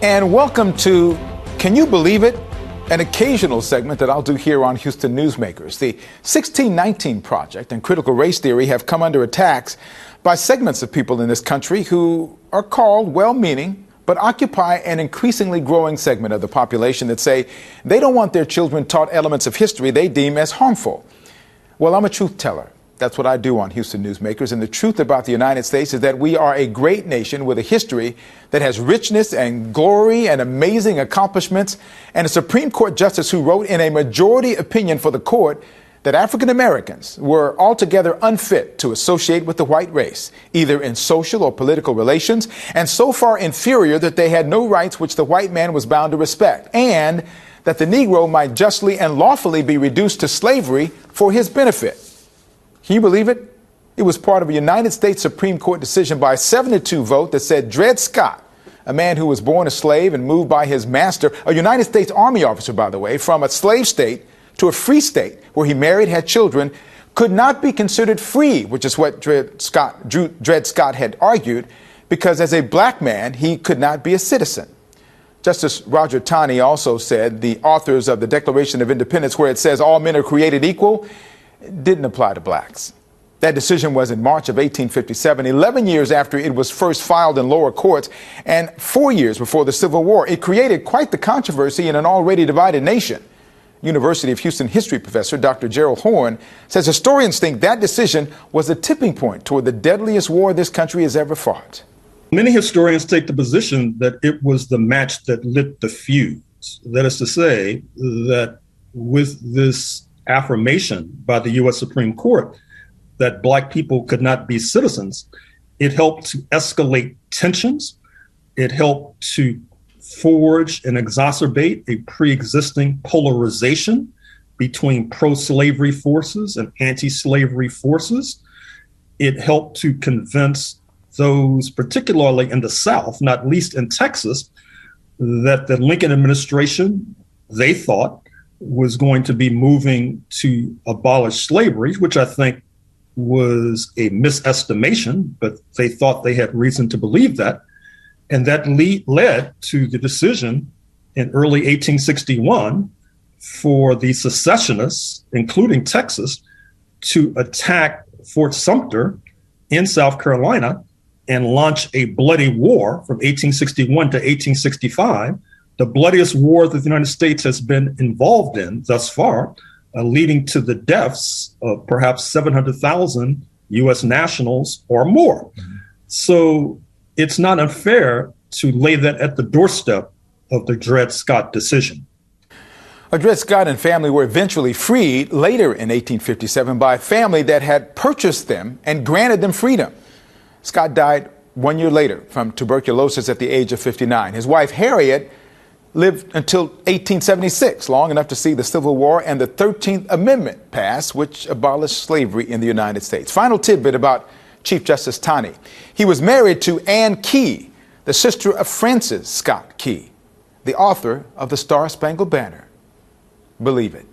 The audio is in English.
And welcome to Can You Believe It? An occasional segment that I'll do here on Houston Newsmakers. The 1619 Project and critical race theory have come under attacks by segments of people in this country who are called well-meaning, but occupy an increasingly growing segment of the population that say they don't want their children taught elements of history they deem as harmful. Well, I'm a truth teller. That's what I do on Houston Newsmakers. And the truth about the United States is that we are a great nation with a history that has richness and glory and amazing accomplishments, and a Supreme Court justice who wrote in a majority opinion for the court that African Americans were altogether unfit to associate with the white race, either in social or political relations, and so far inferior that they had no rights which the white man was bound to respect, and that the Negro might justly and lawfully be reduced to slavery for his benefit. Can you believe it? It was part of a United States Supreme Court decision by a 7-2 vote that said Dred Scott, a man who was born a slave and moved by his master, a United States Army officer, by the way, from a slave state to a free state where he married, had children, could not be considered free, which is what Dred Scott had argued, because as a black man, he could not be a citizen. Justice Roger Taney also said the authors of the Declaration of Independence, where it says all men are created equal, didn't apply to blacks. That decision was in March of 1857, 11 years after it was first filed in lower courts and 4 years before the Civil War. It created quite the controversy in an already divided nation. University of Houston history professor Dr. Gerald Horne says historians think that decision was a tipping point toward the deadliest war this country has ever fought. Many historians take the position that it was the match that lit the fuse. That is to say, that with this affirmation by the U.S. Supreme Court that black people could not be citizens, it helped to escalate tensions. It helped to forge and exacerbate a pre-existing polarization between pro-slavery forces and anti-slavery forces. It helped to convince those, particularly in the South, not least in Texas, that the Lincoln administration, they thought, was going to be moving to abolish slavery, which I think was a misestimation, but they thought they had reason to believe that. And that led to the decision in early 1861 for the secessionists, including Texas, to attack Fort Sumter in South Carolina and launch a bloody war from 1861 to 1865, the bloodiest war that the United States has been involved in thus far, leading to the deaths of perhaps 700,000 U.S. nationals or more. Mm-hmm. So it's not unfair to lay that at the doorstep of the Dred Scott decision. Dred Scott and family were eventually freed later in 1857 by a family that had purchased them and granted them freedom. Scott died 1 year later from tuberculosis at the age of 59. His wife, Harriet, lived until 1876, long enough to see the Civil War and the 13th Amendment pass, which abolished slavery in the United States. Final tidbit about Chief Justice Taney. He was married to Anne Key, the sister of Francis Scott Key, the author of the Star-Spangled Banner. Believe it.